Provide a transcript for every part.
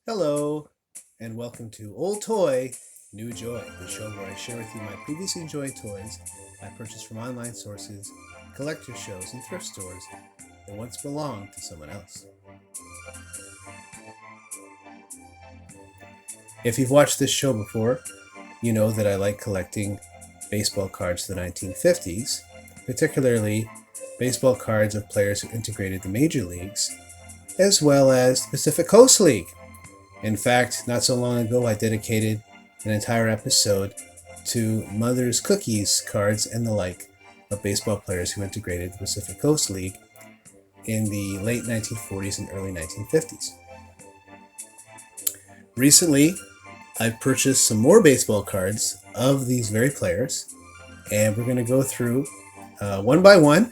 Hello, and welcome to Old Toy, New Joy, the show where I share with you my previously enjoyed toys I purchased from online sources, collector shows, and thrift stores that once belonged to someone else. If you've watched this show before, you know that I like collecting baseball cards of the 1950s, particularly baseball cards of players who integrated the major leagues, as well as the Pacific Coast League. In fact, not so long ago, I dedicated an entire episode to Mother's Cookies cards and the like of baseball players who integrated the Pacific Coast League in the late 1940s and early 1950s. Recently, I've purchased some more baseball cards of these very players, and we're going to go through one by one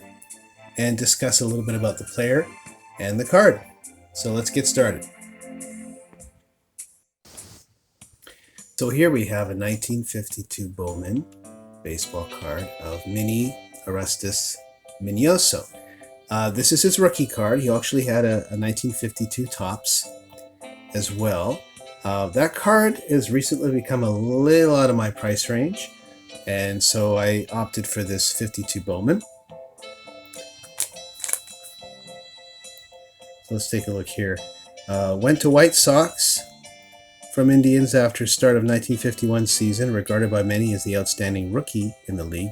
and discuss a little bit about the player and the card. So let's get started. So here we have a 1952 Bowman baseball card of Minnie Arestas Minioso. This is his rookie card. He actually had a 1952 Tops as well. That card has recently become a little out of my price range, and so I opted for this 52 Bowman. So let's take a look here. Went to White Sox from Indians after start of 1951 season, regarded by many as the outstanding rookie in the league.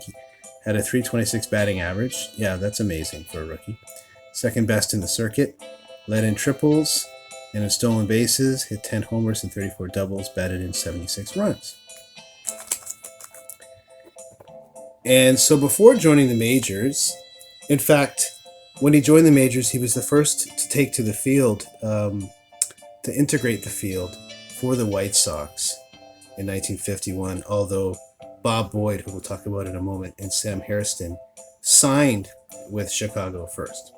Had a .326 batting average. Yeah, that's amazing for a rookie. Second best in the circuit. Led in triples and in stolen bases. Hit 10 homers and 34 doubles. Batted in 76 runs. And so before joining the majors, in fact, when he joined the majors, he was the first to take to the field, to integrate the field for the White Sox in 1951, although Bob Boyd, who we'll talk about in a moment, and Sam Hairston signed with Chicago first.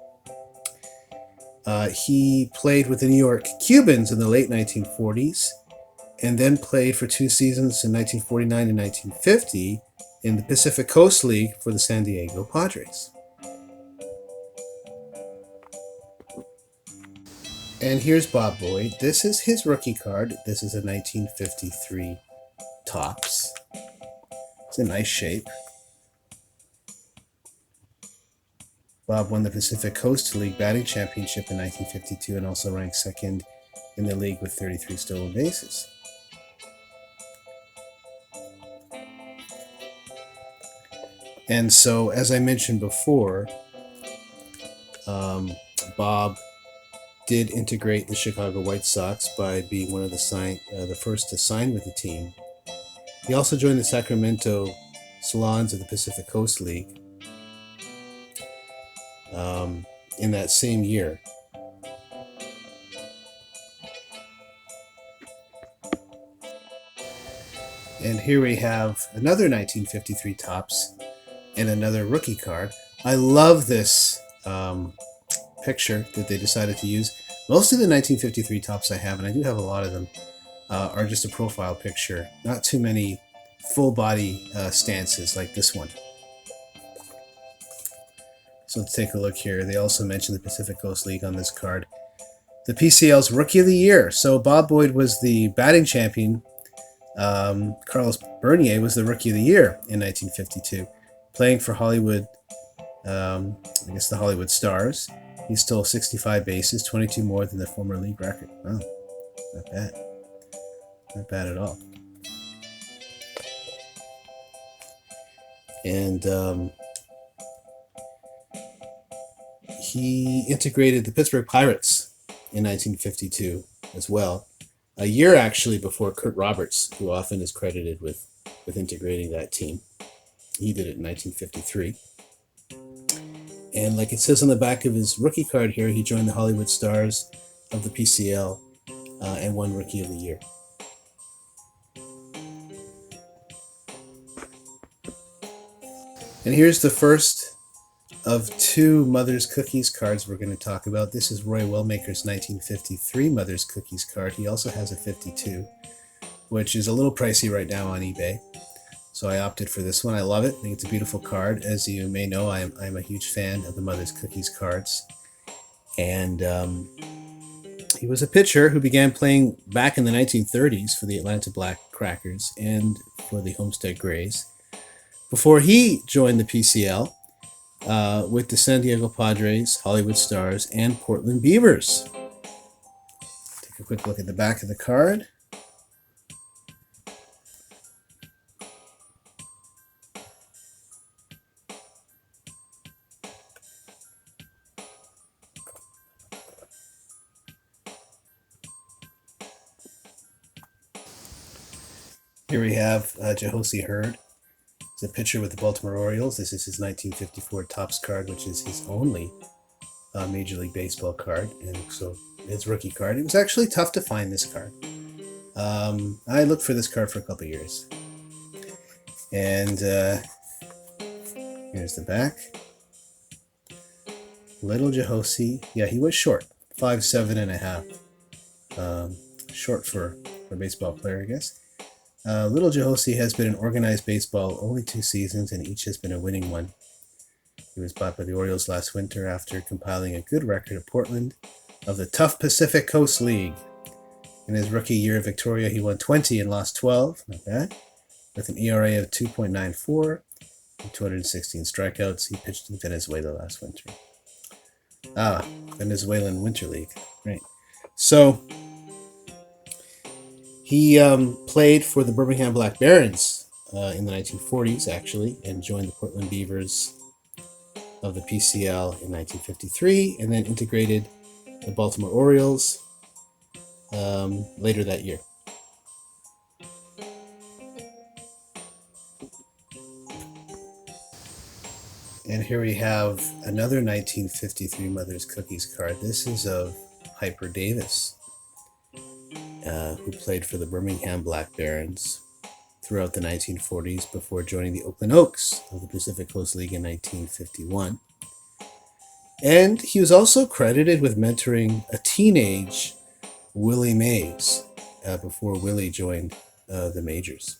He played with the New York Cubans in the late 1940s, and then played for 2 seasons in 1949 and 1950 in the Pacific Coast League for the San Diego Padres. And here's Bob Boyd. This is his rookie card. This is a 1953 Tops. It's in nice shape. Bob won the Pacific Coast League batting championship in 1952 and also ranked second in the league with 33 stolen bases. And so, as I mentioned before, Bob did integrate the Chicago White Sox by being one of the first to sign with the team. He also joined the Sacramento Salons of the Pacific Coast League in that same year. And here we have another 1953 Tops and another rookie card. I love this picture that they decided to use. Most of the 1953 Tops I have, and I do have a lot of them, are just a profile picture. Not too many full body stances like this one. So let's take a look here. They also mentioned the Pacific Coast League on this card. The PCL's Rookie of the Year. So Bob Boyd was the batting champion. Carlos Bernier was the Rookie of the Year in 1952, playing for Hollywood, the Hollywood Stars. He stole 65 bases, 22 more than the former league record. Wow, not bad. Not bad at all. And he integrated the Pittsburgh Pirates in 1952 as well. A year actually before Kurt Roberts, who often is credited with integrating that team. He did it in 1953. And like it says on the back of his rookie card here, he joined the Hollywood Stars of the PCL and won Rookie of the Year. And here's the first of 2 Mother's Cookies cards we're going to talk about. This is Roy Welmaker's 1953 Mother's Cookies card. He also has a 52, which is a little pricey right now on eBay. So I opted for this one. I love it. I think it's a beautiful card. As you may know, I'm a huge fan of the Mother's Cookies cards. And He was a pitcher who began playing back in the 1930s for the Atlanta Black Crackers and for the Homestead Grays before he joined the PCL with the San Diego Padres, Hollywood Stars, and Portland Beavers. Take a quick look at the back of the card. Here we have Jehoshi Hurd. He's a pitcher with the Baltimore Orioles. This is his 1954 Tops card, which is his only Major League Baseball card, and so his rookie card. It was actually tough to find this card. I looked for this card for a couple years. And here's the back. Little Jehosie. Yeah, he was short. 5'7.5". Short for a baseball player, I guess. Little Jehosie has been in organized baseball only 2 seasons, and each has been a winning one. He was bought by the Orioles last winter after compiling a good record at Portland of the tough Pacific Coast League. In his rookie year at Victoria, he won 20 and lost 12, not bad, with an ERA of 2.94 and 216 strikeouts. He pitched in Venezuela last winter. Venezuelan Winter League, right. So, he played for the Birmingham Black Barons in the 1940s, actually, and joined the Portland Beavers of the PCL in 1953, and then integrated the Baltimore Orioles later that year. And here we have another 1953 Mother's Cookies card. This is of Piper Davis, who played for the Birmingham Black Barons throughout the 1940s before joining the Oakland Oaks of the Pacific Coast League in 1951. And he was also credited with mentoring a teenage Willie Mays before Willie joined the majors.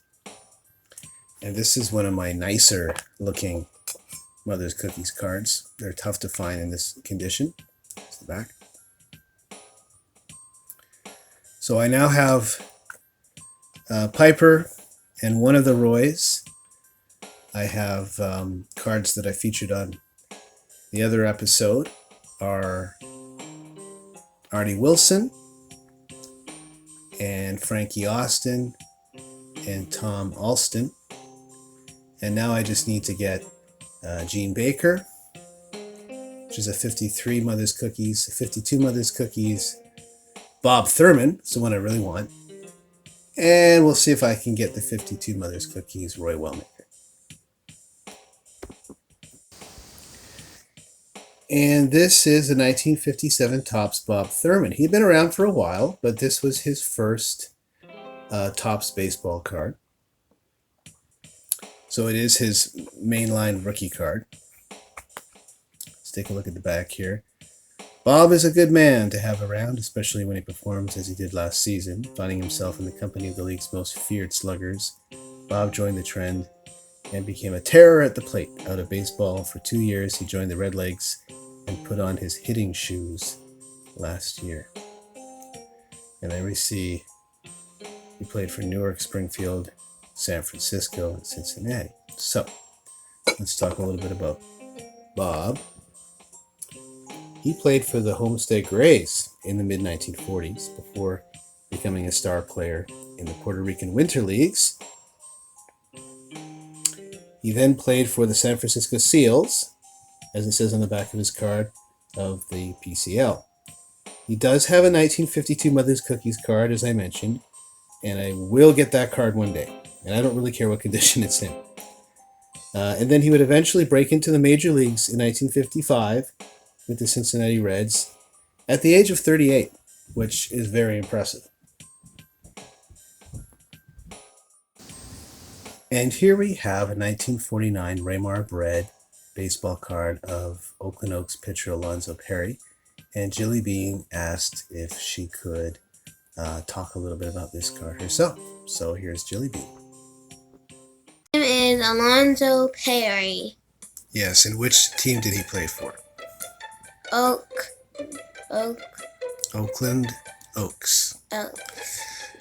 And this is one of my nicer looking Mother's Cookies cards. They're tough to find in this condition. Here's the back. So I now have Piper and one of the Roys. I have cards that I featured on the other episode are Artie Wilson and Frankie Austin and Tom Alston. And now I just need to get Gene Baker, which is a 53 Mother's Cookies, a 52 Mother's Cookies, Bob Thurman, it's the one I really want. And we'll see if I can get the 52 Mother's Cookies, Roy Welmaker. And this is a 1957 Tops Bob Thurman. He'd been around for a while, but this was his first Tops baseball card. So it is his mainline rookie card. Let's take a look at the back here. Bob is a good man to have around, especially when he performs as he did last season, finding himself in the company of the league's most feared sluggers. Bob joined the trend and became a terror at the plate. Out of baseball for 2 years, he joined the Redlegs and put on his hitting shoes last year. And then we see he played for Newark, Springfield, San Francisco, and Cincinnati. So, let's talk a little bit about Bob. He played for the Homestead Grays in the mid-1940s before becoming a star player in the Puerto Rican Winter Leagues. He then played for the San Francisco Seals, as it says on the back of his card, of the PCL. He does have a 1952 Mother's Cookies card, as I mentioned, and I will get that card one day. And I don't really care what condition it's in. And then he would eventually break into the major leagues in 1955 with the Cincinnati Reds at the age of 38, which is very impressive. And here we have a 1949 Raymar Bread baseball card of Oakland Oaks pitcher Alonzo Perry. And Jilly Bean asked if she could talk a little bit about this card herself. So here's Jilly Bean. My name is Alonzo Perry. Yes, and which team did he play for? Oakland. Oaks. Oh.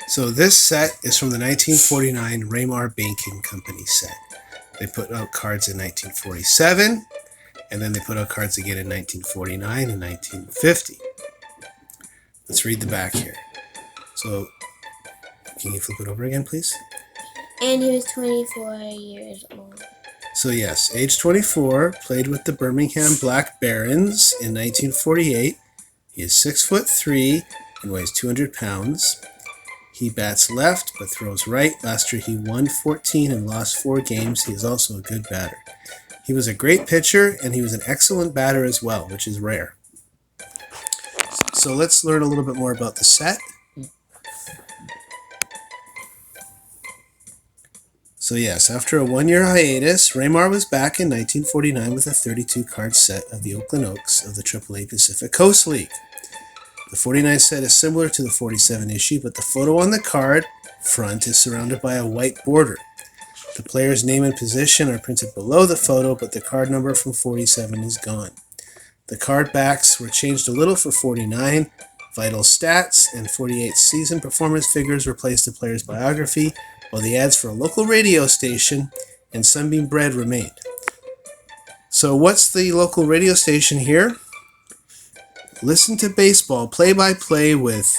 So this set is from the 1949 Raymar Banking Company set. They put out cards in 1947, and then they put out cards again in 1949 and 1950. Let's read the back here. So, can you flip it over again, please? And he was 24 years old. So yes, age 24, played with the Birmingham Black Barons in 1948. He is 6'3" and weighs 200 pounds. He bats left but throws right. Last year he won 14 and lost 4 games. He is also a good batter. He was a great pitcher and he was an excellent batter as well, which is rare. So let's learn a little bit more about the set. So yes, after a 1-year hiatus, Raymar was back in 1949 with a 32-card set of the Oakland Oaks of the AAA Pacific Coast League. The 49 set is similar to the 47 issue, but the photo on the card front is surrounded by a white border. The player's name and position are printed below the photo, but the card number from 47 is gone. The card backs were changed a little for 49. Vital stats and 48 season performance figures replaced the player's biography, while the ads for a local radio station and Sunbeam Bread remained. So what's the local radio station here? Listen to baseball play-by-play with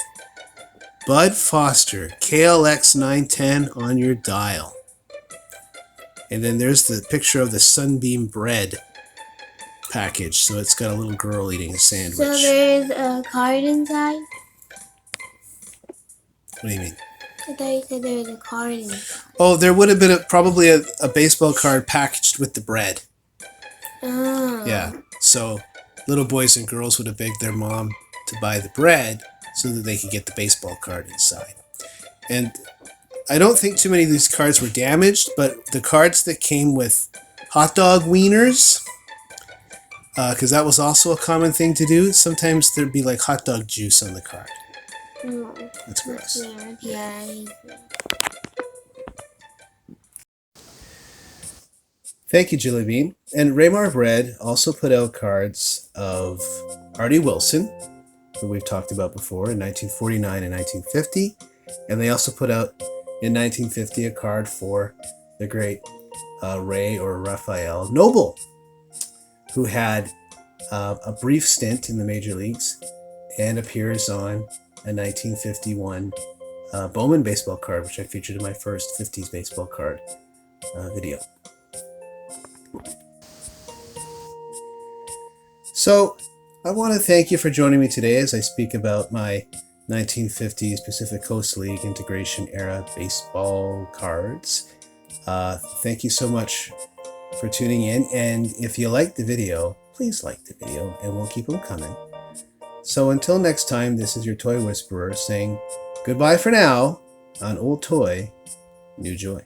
Bud Foster, KLX 910 on your dial. And then there's the picture of the Sunbeam Bread package. So it's got a little girl eating a sandwich. So there's a card inside? What do you mean? I thought you said there was a card inside. Oh, there would have been probably a baseball card packaged with the bread. Oh. Yeah. So little boys and girls would have begged their mom to buy the bread so that they could get the baseball card inside. And I don't think too many of these cards were damaged, but the cards that came with hot dog wieners, because that was also a common thing to do, sometimes there'd be like hot dog juice on the card. Oh, That's gross. weird. Yeah. Thank you, Jelly Bean. And Raymar Bread also put out cards of Artie Wilson, who we've talked about before, in 1949 and 1950. And they also put out in 1950 a card for the great Ray or Raphael Noble, who had a brief stint in the major leagues and appears on a 1951 Bowman baseball card, which I featured in my first 50s baseball card video. So, I want to thank you for joining me today as I speak about my 1950s Pacific Coast League integration era baseball cards. Thank you so much for tuning in, and if you liked the video, please like the video and we'll keep them coming. So until next time, this is your Toy Whisperer saying goodbye for now on Old Toy, New Joy.